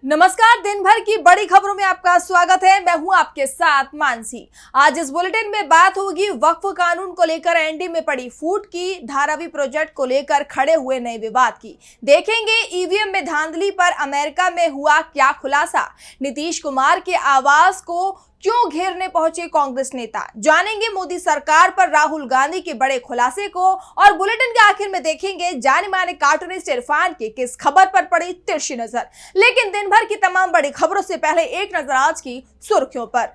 नमस्कार, दिन भर की बड़ी खबरों में आपका स्वागत है। मैं हूं आपके साथ मानसी। आज इस बुलेटिन में बात होगी वक्फ कानून को लेकर एनडी में पड़ी फूट की, धारावी प्रोजेक्ट को लेकर खड़े हुए नए विवाद की। देखेंगे ईवीएम में धांधली पर अमेरिका में हुआ क्या खुलासा, नीतीश कुमार के आवास को क्यों घेरने पहुंचे कांग्रेस नेता, जानेंगे मोदी सरकार पर राहुल गांधी के बड़े खुलासे को, और बुलेटिन के आखिर में देखेंगे जाने माने कार्टूनिस्ट इरफान की किस खबर पर पड़ी तिरछी नजर। लेकिन दिन भर की तमाम बड़ी खबरों से पहले एक नजर आज की सुर्खियों पर।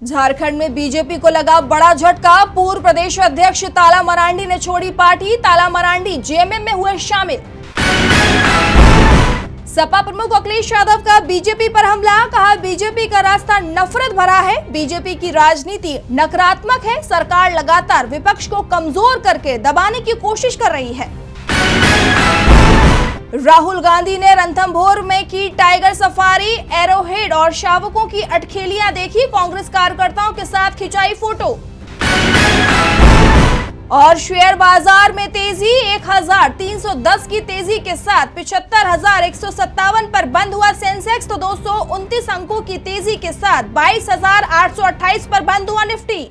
झारखंड में बीजेपी को लगा बड़ा झटका, पूर्व प्रदेश अध्यक्ष ताला मरांडी ने छोड़ी पार्टी, ताला मरांडी जेएमएम में हुए शामिल। सपा प्रमुख अखिलेश यादव का बीजेपी पर हमला, कहा बीजेपी का रास्ता नफरत भरा है, बीजेपी की राजनीति नकारात्मक है, सरकार लगातार विपक्ष को कमजोर करके दबाने की कोशिश कर रही है। राहुल गांधी ने रणथंभौर में की टाइगर सफारी, एरोहेड और शावकों की अटखेलियां देखी, कांग्रेस कार्यकर्ताओं के साथ खिंचाई फोटो। और शेयर बाजार में तेजी, 1310 की तेजी के साथ 75,157 पर बंद हुआ सेंसेक्स, तो 229 अंकों की तेजी के साथ 22,828 पर बंद हुआ निफ्टी।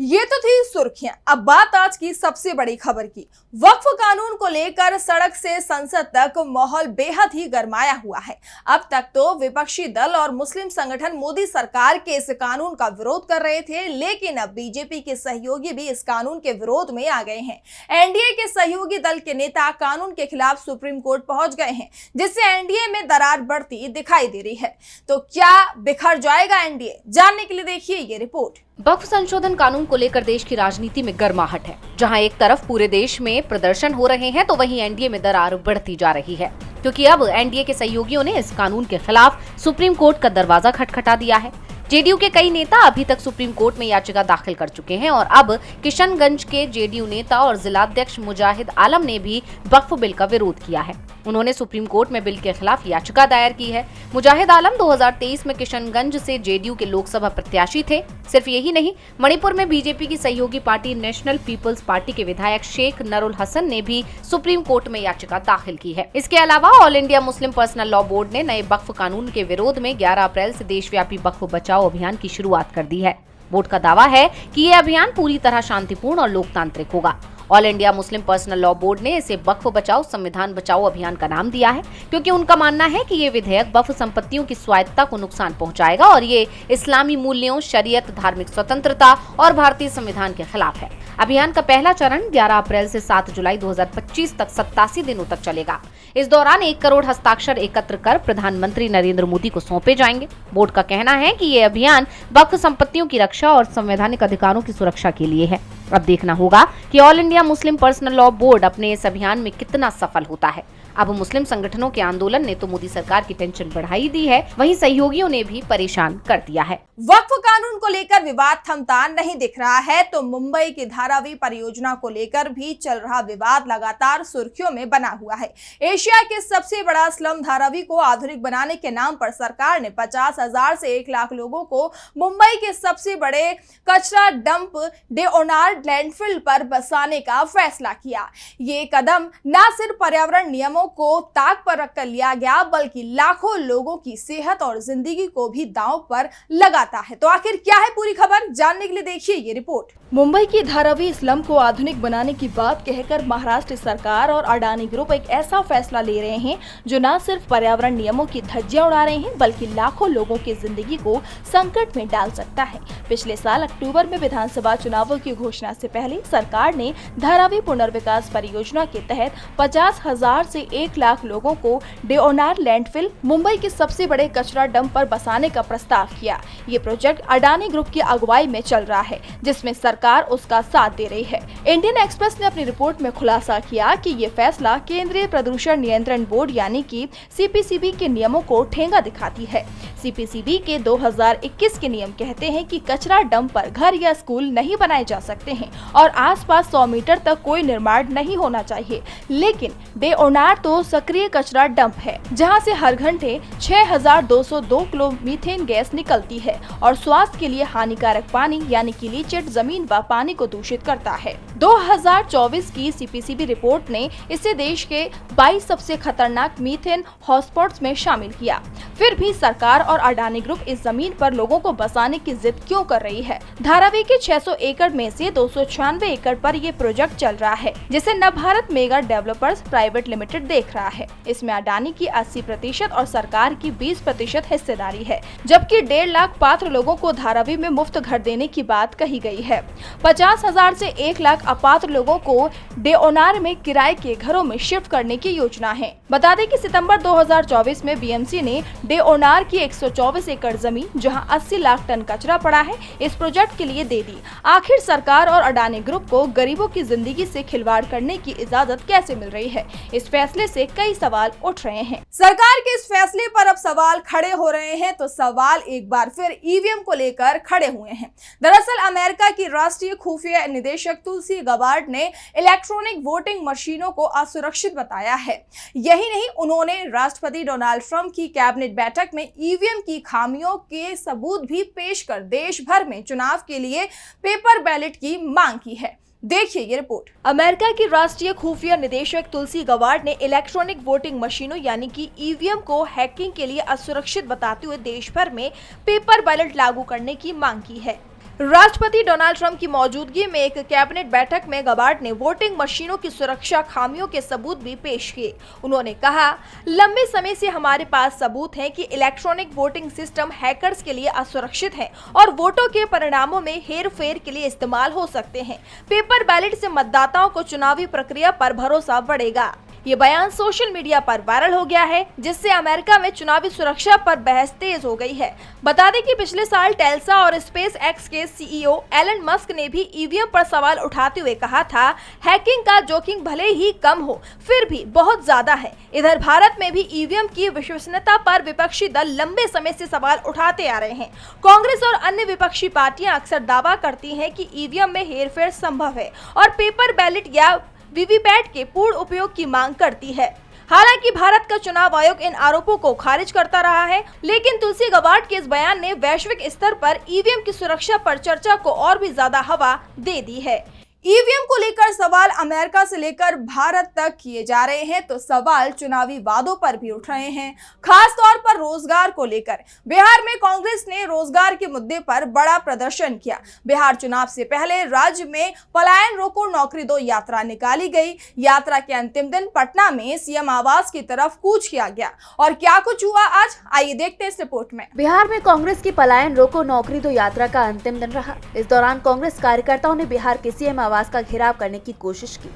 ये तो थी सुर्खियां। अब बात आज की सबसे बड़ी खबर की। वक्फ कानून को लेकर सड़क से संसद तक माहौल बेहद ही गरमाया हुआ है। अब तक तो विपक्षी दल और मुस्लिम संगठन मोदी सरकार के इस कानून का विरोध कर रहे थे, लेकिन अब बीजेपी के सहयोगी भी इस कानून के विरोध में आ गए हैं। एनडीए के सहयोगी दल के नेता कानून के खिलाफ सुप्रीम कोर्ट पहुंच गए हैं, जिससे एनडीए में दरार बढ़ती दिखाई दे रही है। तो क्या बिखर जाएगा एनडीए, जानने के लिए देखिए ये रिपोर्ट। वक्फ संशोधन कानून को लेकर देश की राजनीति में गर्माहट है। जहां एक तरफ पूरे देश में प्रदर्शन हो रहे हैं, तो वहीं एनडीए में दरार बढ़ती जा रही है, क्योंकि अब एनडीए के सहयोगियों ने इस कानून के खिलाफ सुप्रीम कोर्ट का दरवाजा खटखटा दिया है। जेडीयू के कई नेता अभी तक सुप्रीम कोर्ट में याचिका दाखिल कर चुके हैं, और अब किशनगंज के जेडीयू नेता और जिलाध्यक्ष मुजाहिद आलम ने भी वक्फ बिल का विरोध किया है। उन्होंने सुप्रीम कोर्ट में बिल के खिलाफ याचिका दायर की है। मुजाहिद आलम 2023 में किशनगंज से जेडीयू के लोकसभा प्रत्याशी थे। सिर्फ यही नहीं, मणिपुर में बीजेपी की सहयोगी पार्टी नेशनल पीपल्स पार्टी के विधायक शेख नरुल हसन ने भी सुप्रीम कोर्ट में याचिका दाखिल की है। इसके अलावा all India Muslim personal law board ने नए वक्फ कानून के विरोध में 11 अप्रैल से देशव्यापी वक्फ बचाओ अभियान की शुरुआत कर दी है। बोर्ड का दावा है कि ये अभियान पूरी तरह शांतिपूर्ण और लोकतांत्रिक होगा। All India Muslim personal law board ने इसे वक्फ बचाओ संविधान बचाओ अभियान का नाम दिया है, क्योंकि उनका मानना है कि ये विधेयक वक्फ संपत्तियों की स्वायत्तता को नुकसान पहुंचाएगा और ये इस्लामी मूल्यों, शरीयत, धार्मिक स्वतंत्रता और भारतीय संविधान के खिलाफ है। अभियान का पहला चरण 11 अप्रैल से 7 जुलाई 2025 तक 87 दिनों तक चलेगा। इस दौरान 1 करोड़ हस्ताक्षर एकत्र कर प्रधानमंत्री नरेंद्र मोदी को सौंपे जाएंगे। बोर्ड का कहना है कि ये अभियान वक्फ संपत्तियों की रक्षा और संवैधानिक अधिकारों की सुरक्षा के लिए है। अब देखना होगा कि all India Muslim personal law board अपने इस अभियान में कितना सफल होता है। अब मुस्लिम संगठनों के आंदोलन ने तो मोदी सरकार की टेंशन बढ़ाई दी है, वहीं सहयोगियों ने भी परेशान कर दिया है। वक्फ कानून को लेकर विवाद थमता नहीं दिख रहा है, तो मुंबई की धारावी परियोजना को लेकर भी चल रहा विवाद लगातार सुर्खियों में बना हुआ है। एशिया के सबसे बड़ा स्लम धारावी को आधुनिक बनाने के नाम पर सरकार ने 50,000 से 1 लाख लोगों को मुंबई के सबसे बड़े कचरा डंप डेओनार्ड लैंडफिल पर बसाने का फैसला किया। ये कदम न सिर्फ पर्यावरण नियमों को ताक पर रखकर लिया गया, बल्कि लाखों लोगों की सेहत और जिंदगी को भी दांव पर लगाता है। तो आखिर क्या है पूरी खबर, जानने के लिए देखिए ये रिपोर्ट। मुंबई की धारावी स्लम को आधुनिक बनाने की बात कहकर महाराष्ट्र सरकार और अडानी ग्रुप एक ऐसा फैसला ले रहे हैं जो न सिर्फ पर्यावरण नियमों की धज्जियां उड़ा रहे हैं, बल्कि लाखों लोगों की जिंदगी को संकट में डाल सकता है। पिछले साल अक्टूबर में विधानसभा चुनावों की घोषणा से पहले सरकार ने धारावी पुनर्विकास परियोजना के तहत 50,000 से 1 लाख लोगों को डेओनार्ड लैंडफिल, मुंबई के सबसे बड़े कचरा डंप पर बसाने का प्रस्ताव किया। ये प्रोजेक्ट अडानी ग्रुप की अगुवाई में चल रहा है, जिसमें सरकार उसका साथ दे रही है। इंडियन एक्सप्रेस ने अपनी रिपोर्ट में खुलासा किया कि ये फैसला केंद्रीय प्रदूषण नियंत्रण बोर्ड यानी कि सीपीसीबी के नियमों को ठेंगा दिखाती है। सीपीसीबी के 2021 के नियम कहते हैं कि कचरा डंप पर घर या स्कूल नहीं बनाए जा सकते हैं और आसपास 100 मीटर तक कोई निर्माण नहीं होना चाहिए। लेकिन देओनार तो सक्रिय कचरा डंप है, जहां से हर घंटे 6202 किलो मीथेन गैस निकलती है और स्वास्थ्य के लिए हानिकारक पानी यानी कि लीचेट जमीन व पानी को दूषित करता है। 2024 की सीपीसीबी रिपोर्ट ने इसे देश के 22 सबसे खतरनाक मीथेन हॉटस्पॉट्स में शामिल किया। फिर भी सरकार और अडानी ग्रुप इस जमीन पर लोगों को बसाने की जिद क्यों कर रही है? धारावी के 600 एकड़ में से 296 एकड़ पर ये प्रोजेक्ट चल रहा है, जिसे Navbharat mega developers private limited देख रहा है। इसमें अडानी की 80% और सरकार की 20% हिस्सेदारी है, जबकि 1.5 लाख पात्र लोगों को धारावी में मुफ्त घर देने की बात कही गई है। 50,000 से 1 लाख अपात्र लोगों को देओनार में किराए के घरों में शिफ्ट करने की योजना है। बता दें कि सितंबर 2024 में बीएमसी ने देओनार की 124 एकड़ जमीन, जहां 80 लाख टन कचरा पड़ा है, इस प्रोजेक्ट के लिए दे दी। आखिर सरकार और अडानी ग्रुप को गरीबों की जिंदगी से खिलवाड़ करने की इजाजत कैसे मिल रही है? इस फैसले से कई सवाल उठ रहे हैं। सरकार के इस फैसले पर अब सवाल खड़े हो रहे हैं, तो सवाल एक बार फिर ईवीएम को लेकर खड़े हुए हैं। दरअसल अमेरिका की राष्ट्रीय खुफिया निदेशक तुलसी गबार्ड ने इलेक्ट्रॉनिक वोटिंग मशीनों को असुरक्षित बताया है। यही नहीं, उन्होंने राष्ट्रपति डोनाल्ड ट्रंप की कैबिनेट बैठक में ईवीएम की खामियों के सबूत भी पेश कर देश भर में चुनाव के लिए पेपर बैलेट की मांग की है। देखिए ये रिपोर्ट। अमेरिका की राष्ट्रीय खुफिया निदेशक तुलसी गबार्ड ने इलेक्ट्रॉनिक वोटिंग मशीनों यानी कि ईवीएम को हैकिंग के लिए असुरक्षित बताते हुए देश भर में पेपर बैलेट लागू करने की मांग की है। राष्ट्रपति डोनाल्ड ट्रंप की मौजूदगी में एक कैबिनेट बैठक में गबार्ड ने वोटिंग मशीनों की सुरक्षा खामियों के सबूत भी पेश किए। उन्होंने कहा, लंबे समय से हमारे पास सबूत हैं कि इलेक्ट्रॉनिक वोटिंग सिस्टम हैकर्स के लिए असुरक्षित है और वोटों के परिणामों में हेरफेर के लिए इस्तेमाल हो सकते हैं। पेपर बैलेट से मतदाताओं को चुनावी प्रक्रिया पर भरोसा बढ़ेगा। ये बयान सोशल मीडिया पर वायरल हो गया है, जिससे अमेरिका में चुनावी सुरक्षा पर बहस तेज हो गई है। बता दें कि पिछले साल टेल्सा और स्पेस एक्स के सीईओ एलन मस्क ने भी ईवीएम पर सवाल उठाते हुए कहा था, हैकिंग का जोखिम भले ही कम हो, फिर भी बहुत ज्यादा है। इधर भारत में भी ईवीएम की विश्वसनीयता पर विपक्षी दल लंबे समय से सवाल उठाते आ रहे हैं। कांग्रेस और अन्य विपक्षी पार्टियां अक्सर दावा करती हैं कि ईवीएम में हेरफेर संभव है और पेपर बैलेट या वीवीपैट के पूर्ण उपयोग की मांग करती है। हालांकि भारत का चुनाव आयोग इन आरोपों को खारिज करता रहा है, लेकिन तुलसी गबार्ड के इस बयान ने वैश्विक स्तर पर ईवीएम की सुरक्षा पर चर्चा को और भी ज्यादा हवा दे दी है। ईवीएम को लेकर सवाल अमेरिका से लेकर भारत तक किए जा रहे हैं, तो सवाल चुनावी वादों पर भी उठ रहे हैं, खास तौर पर रोजगार को लेकर। बिहार में कांग्रेस ने रोजगार के मुद्दे पर बड़ा प्रदर्शन किया। बिहार चुनाव से पहले राज्य में पलायन रोको नौकरी दो यात्रा निकाली गई। यात्रा के अंतिम दिन पटना में सीएम आवास की तरफ कूच किया गया और क्या कुछ हुआ आज आइए देखते हैं इस रिपोर्ट में। बिहार में कांग्रेस की पलायन रोको नौकरी दो यात्रा का अंतिम दिन रहा। इस दौरान कांग्रेस कार्यकर्ताओं ने बिहार के सीएम आवास का घेराव करने की कोशिश की।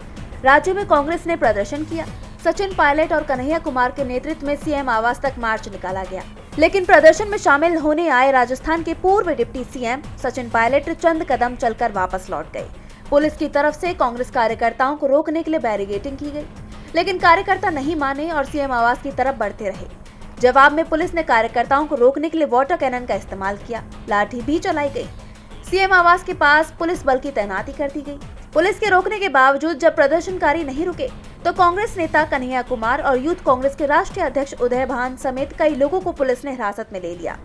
राज्य में कांग्रेस ने प्रदर्शन किया। सचिन पायलट और कन्हैया कुमार के नेतृत्व में सीएम आवास तक मार्च निकाला गया, लेकिन प्रदर्शन में शामिल होने आए राजस्थान के पूर्व डिप्टी सीएम सचिन पायलट चंद कदम चलकर वापस लौट गए। पुलिस की तरफ से कांग्रेस कार्यकर्ताओं को रोकने के लिए बैरिकेडिंग की गई, लेकिन कार्यकर्ता नहीं माने और सीएम आवास की तरफ बढ़ते रहे। जवाब में पुलिस ने कार्यकर्ताओं को रोकने के लिए वाटर कैनन का इस्तेमाल किया। लाठी भी चलाई गई। सीएम आवास के पास पुलिस बल की तैनाती कर दी गई। पुलिस के रोकने के बावजूद जब प्रदर्शनकारी नहीं रुके तो कांग्रेस नेता कन्हैया कुमार और यूथ कांग्रेस के राष्ट्रीय अध्यक्ष उदय भान समेत कई लोगों को पुलिस ने हिरासत में ले लिया।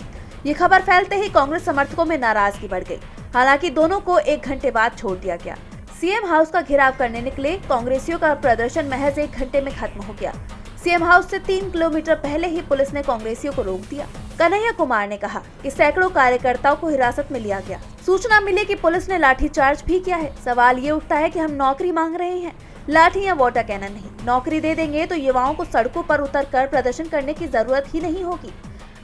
ये खबर फैलते ही कांग्रेस समर्थकों में नाराजगी बढ़ गई। हालांकि दोनों को 1 घंटे बाद छोड़ दिया गया। सीएम हाउस का घेराव करने निकले कांग्रेसियों का प्रदर्शन महज 1 घंटे में खत्म हो गया। सीएम हाउस से 3 किलोमीटर पहले ही पुलिस ने कांग्रेसियों को रोक दिया। कन्हैया कुमार ने कहा कि सैकड़ों कार्यकर्ताओं को हिरासत में लिया गया। सूचना मिली कि पुलिस ने लाठीचार्ज भी किया है। सवाल ये उठता है कि हम नौकरी मांग रहे हैं, लाठी या वाटर कैनन नहीं। नौकरी दे देंगे तो युवाओं को सड़कों पर उतरकर प्रदर्शन करने की जरूरत ही नहीं होगी।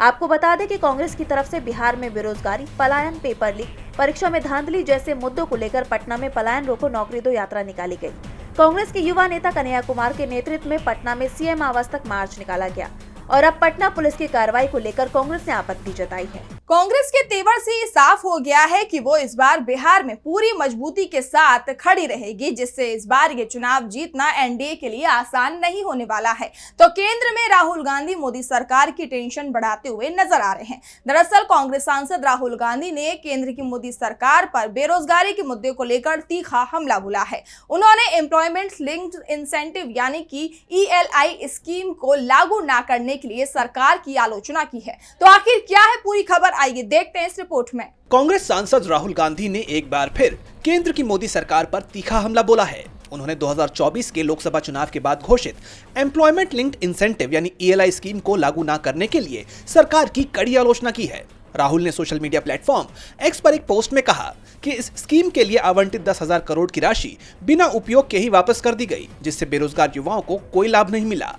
आपको बता दें कि कांग्रेस की तरफ से बिहार में बेरोजगारी, पलायन, पेपर लीक, परीक्षा में धांधली जैसे मुद्दों को लेकर पटना में पलायन रोको नौकरी दो यात्रा निकाली गई। कांग्रेस के युवा नेता कन्हैया कुमार के नेतृत्व में पटना में सीएम आवास तक मार्च निकाला गया और अब पटना पुलिस की कार्रवाई को लेकर कांग्रेस ने आपत्ति जताई है। कांग्रेस के तेवर से ये साफ हो गया है कि वो इस बार बिहार में पूरी मजबूती के साथ खड़ी रहेगी, जिससे इस बार ये चुनाव जीतना एनडीए के लिए आसान नहीं होने वाला है। तो केंद्र में राहुल गांधी मोदी सरकार की टेंशन बढ़ाते हुए नजर आ रहे हैं। दरअसल कांग्रेस सांसद राहुल गांधी ने केंद्र की मोदी सरकार पर बेरोजगारी के मुद्दे को लेकर तीखा हमला बोला है। उन्होंने एम्प्लॉयमेंट लिंक्ड इंसेंटिव यानी कि ELI स्कीम को लागू न करने के लिए सरकार की आलोचना की है। तो आखिर क्या है पूरी खबर, आइए देखते हैं इस रिपोर्ट में। कांग्रेस सांसद राहुल गांधी ने एक बार फिर केंद्र की मोदी सरकार पर तीखा हमला बोला है। उन्होंने 2024 के लोकसभा चुनाव के बाद घोषित एम्प्लॉयमेंट लिंक्ड इंसेंटिव यानी ELI स्कीम को लागू न करने के लिए सरकार की कड़ी आलोचना की है। राहुल ने सोशल मीडिया प्लेटफॉर्म X पर एक पोस्ट में कहा कि इस स्कीम के लिए आवंटित 10,000 करोड़ की राशि बिना उपयोग के ही वापस कर दी गई, जिससे बेरोजगार युवाओं को कोई लाभ नहीं मिला।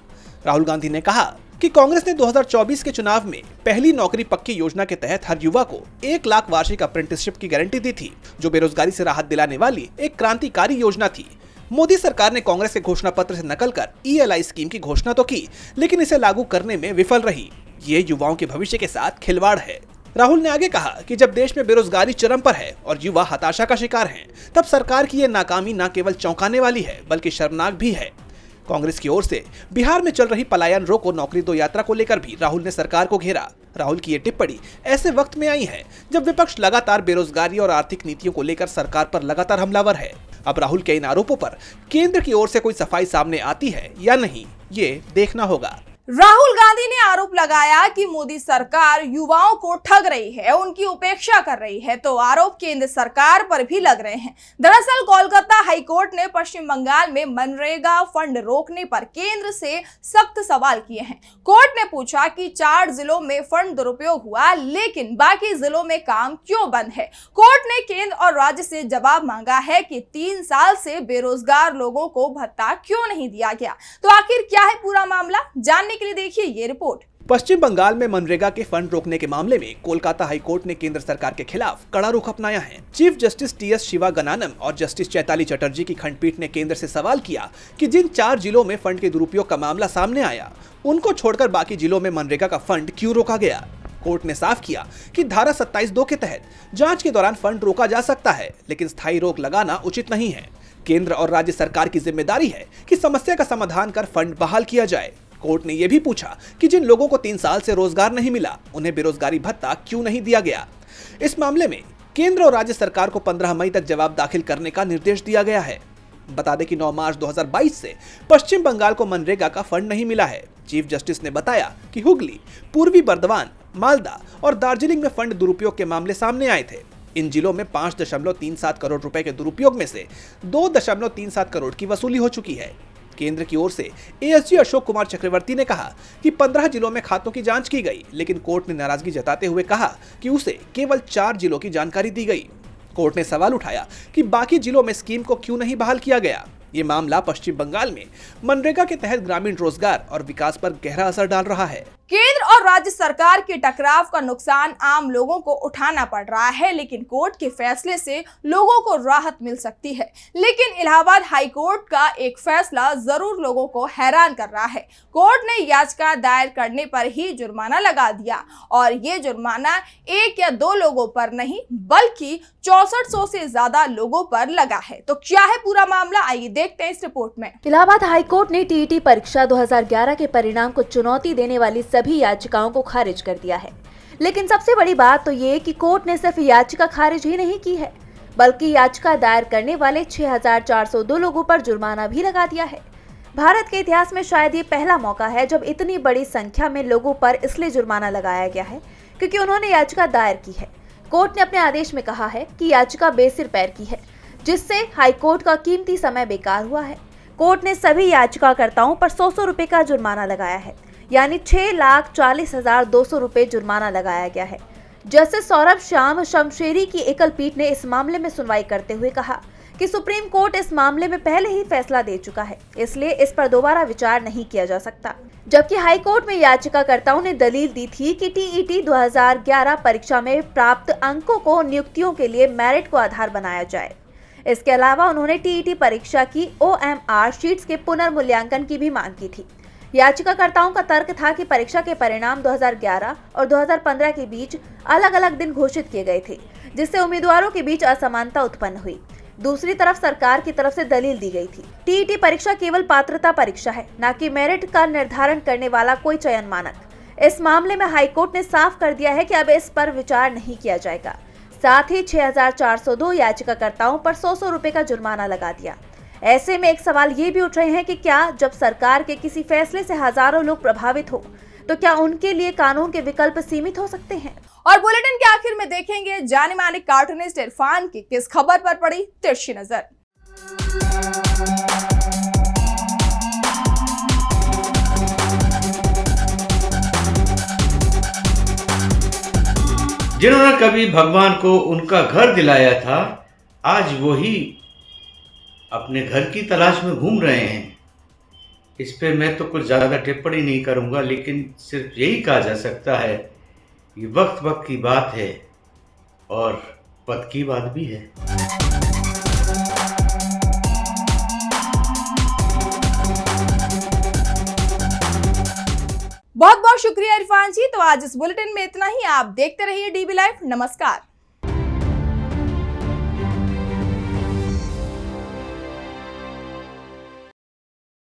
राहुल गांधी ने कहा कि कांग्रेस ने 2024 के चुनाव में पहली नौकरी पक्की योजना के तहत हर युवा को 1 लाख वार्षिक अप्रेंटिसशिप की गारंटी दी थी, जो बेरोजगारी से राहत दिलाने वाली एक क्रांतिकारी योजना थी। मोदी सरकार ने कांग्रेस के घोषणा पत्र से नकल कर ELI स्कीम की घोषणा तो की, लेकिन इसे लागू करने में विफल रही। ये युवाओं के भविष्य के साथ खिलवाड़ है। राहुल ने आगे कहा कि जब देश में बेरोजगारी चरम पर है और युवा हताशा का शिकार हैं, तब सरकार की ये नाकामी न केवल चौंकाने वाली है बल्कि शर्मनाक भी है। कांग्रेस की ओर से बिहार में चल रही पलायन रोको नौकरी दो यात्रा को लेकर भी राहुल ने सरकार को घेरा। राहुल की ये टिप्पणी ऐसे वक्त में आई है जब विपक्ष लगातार बेरोजगारी और आर्थिक नीतियों को लेकर सरकार पर लगातार हमलावर है। अब राहुल के इन आरोपों पर केंद्र की ओर से कोई सफाई सामने आती है या नहीं, ये देखना होगा। राहुल गांधी ने आरोप लगाया कि मोदी सरकार युवाओं को ठग रही है, उनकी उपेक्षा कर रही है, तो आरोप केंद्र सरकार पर भी लग रहे हैं। दरअसल कोलकाता हाईकोर्ट ने पश्चिम बंगाल में मनरेगा फंड रोकने पर केंद्र से सख्त सवाल किए हैं। कोर्ट ने पूछा कि 4 जिलों में फंड दुरुपयोग हुआ, लेकिन बाकी जिलों में काम क्यों बंद है। कोर्ट ने केंद्र और राज्य से जवाब मांगा है कि 3 साल से बेरोजगार लोगों को भत्ता क्यों नहीं दिया गया। तो आखिर क्या है पूरा मामला, जानने के लिए देखिए ये रिपोर्ट। पश्चिम बंगाल में मनरेगा के फंड रोकने के मामले में कोलकाता हाईकोर्ट ने केंद्र सरकार के खिलाफ कड़ा रुख अपनाया है। चीफ जस्टिस TS शिवागनानम और जस्टिस चैताली चटर्जी की खंडपीठ ने केंद्र से सवाल किया कि जिन 4 जिलों में फंड के दुरुपयोग का मामला सामने आया, उनको छोड़कर बाकी जिलों में मनरेगा का फंड क्यों रोका गया। कोर्ट ने साफ किया कि धारा 27(2) के तहत जांच के दौरान फंड रोका जा सकता है, लेकिन स्थायी रोक लगाना उचित नहीं है। केंद्र और राज्य सरकार की जिम्मेदारी है कि समस्या का समाधान कर फंड बहाल किया जाए। कोर्ट ने यह भी पूछा कि जिन लोगों को 3 साल से रोजगार नहीं मिला, उन्हें बेरोजगारी भत्ता क्यों नहीं दिया गया। इस मामले में केंद्र और राज्य सरकार को 15 मई तक जवाब दाखिल करने का निर्देश दिया गया है। बता दें कि 9 मार्च 2022 से पश्चिम बंगाल को मनरेगा का फंड नहीं मिला है। चीफ जस्टिस ने बताया कि हुगली, पूर्वी बर्दवान, मालदा और दार्जिलिंग में फंड दुरुपयोग के मामले सामने आए थे। इन जिलों में 5.37 करोड़ रुपए के दुरुपयोग में से 2.37 करोड़ की वसूली हो चुकी है। केंद्र की ओर से ASG अशोक कुमार चक्रवर्ती ने कहा कि 15 जिलों में खातों की जांच की गई, लेकिन कोर्ट ने नाराजगी जताते हुए कहा कि उसे केवल 4 जिलों की जानकारी दी गई। कोर्ट ने सवाल उठाया कि बाकी जिलों में स्कीम को क्यों नहीं बहाल किया गया। ये मामला पश्चिम बंगाल में मनरेगा के तहत ग्रामीण रोजगार और विकास पर गहरा असर डाल रहा है। केंद्र और राज्य सरकार के टकराव का नुकसान आम लोगों को उठाना पड़ रहा है, लेकिन कोर्ट के फैसले से लोगों को राहत मिल सकती है। लेकिन इलाहाबाद हाई कोर्ट का एक फैसला जरूर लोगों को हैरान कर रहा है। कोर्ट ने याचिका दायर करने पर ही जुर्माना लगा दिया, और ये जुर्माना 1 या 2 लोगों पर नहीं बल्कि 6400 से ज्यादा लोगों पर लगा है। तो क्या है पूरा मामला, आइए देखते हैं इस रिपोर्ट में। इलाहाबाद हाईकोर्ट ने TET परीक्षा 2011 के परिणाम को चुनौती देने वाली सभी याचिकाओं को खारिज कर दिया है। लेकिन सबसे बड़ी बात तो ये कि कोर्ट ने सिर्फ याचिका खारिज ही नहीं की है, बल्कि याचिका दायर करने वाले 6402 लोगों पर जुर्माना भी लगा दिया है। भारत के इतिहास में शायद ये पहला मौका है जब इतनी बड़ी संख्या में लोगों पर इसलिए जुर्माना लगाया गया है क्योंकि उन्होंने याचिका दायर की है। कोर्ट ने अपने आदेश में कहा है कि याचिका बेसिर पैर की है, जिससे हाईकोर्ट का कीमती समय बेकार हुआ है। कोर्ट ने सभी याचिकाकर्ताओं पर 100 रुपए का जुर्माना लगाया है, यानी 6,40,200 रुपए जुर्माना लगाया गया है। जस्टिस सौरभ श्याम शमशेरी की एकल पीठ ने इस मामले में सुनवाई करते हुए कहा कि सुप्रीम कोर्ट इस मामले में पहले ही फैसला दे चुका है, इसलिए इस पर दोबारा विचार नहीं किया जा सकता। जबकि हाई कोर्ट में याचिकाकर्ताओं ने दलील दी थी कि TET 2011 परीक्षा में प्राप्त अंकों को नियुक्तियों के लिए मेरिट को आधार बनाया जाए। इसके अलावा उन्होंने TET परीक्षा की OMR शीट्स के पुनर्मूल्यांकन की भी मांग की थी। याचिकाकर्ताओं का तर्क था कि परीक्षा के परिणाम 2011 और 2015 के बीच अलग अलग दिन घोषित किए गए थे, जिससे उम्मीदवारों के बीच असमानता उत्पन्न हुई। दूसरी तरफ सरकार की तरफ से दलील दी गई थी। टीईटी परीक्षा केवल पात्रता परीक्षा है, न कि मेरिट का निर्धारण करने वाला कोई चयन मानक। इस मामले में हाईकोर्ट ने साफ कर दिया है कि अब इस पर विचार नहीं किया जाएगा। साथ ही 6402 याचिकाकर्ताओं पर 100 रुपए का जुर्माना लगा दिया। ऐसे में एक सवाल ये भी उठ रहे हैं कि क्या जब सरकार के किसी फैसले से हजारों लोग प्रभावित हो, तो क्या उनके लिए कानून के विकल्प सीमित हो सकते हैं? और बुलेटिन के आखिर में देखेंगे जाने माने कार्टूनिस्ट इरफान की किस खबर पर पड़ी तिरछी नजर। जिन्होंने कभी भगवान को उनका घर दिलाया था, आज वही अपने घर की तलाश में घूम रहे हैं। इस पे मैं तो कुछ ज़्यादा टिप्पणी नहीं करूँगा, लेकिन सिर्फ यही कहा जा सकता है, ये वक्त वक्त की बात है और पद की बात भी है। बहुत बहुत शुक्रिया इरफान जी। तो आज इस बुलेटिन में इतना ही। आप देखते रहिए डीबी लाइव। नमस्कार।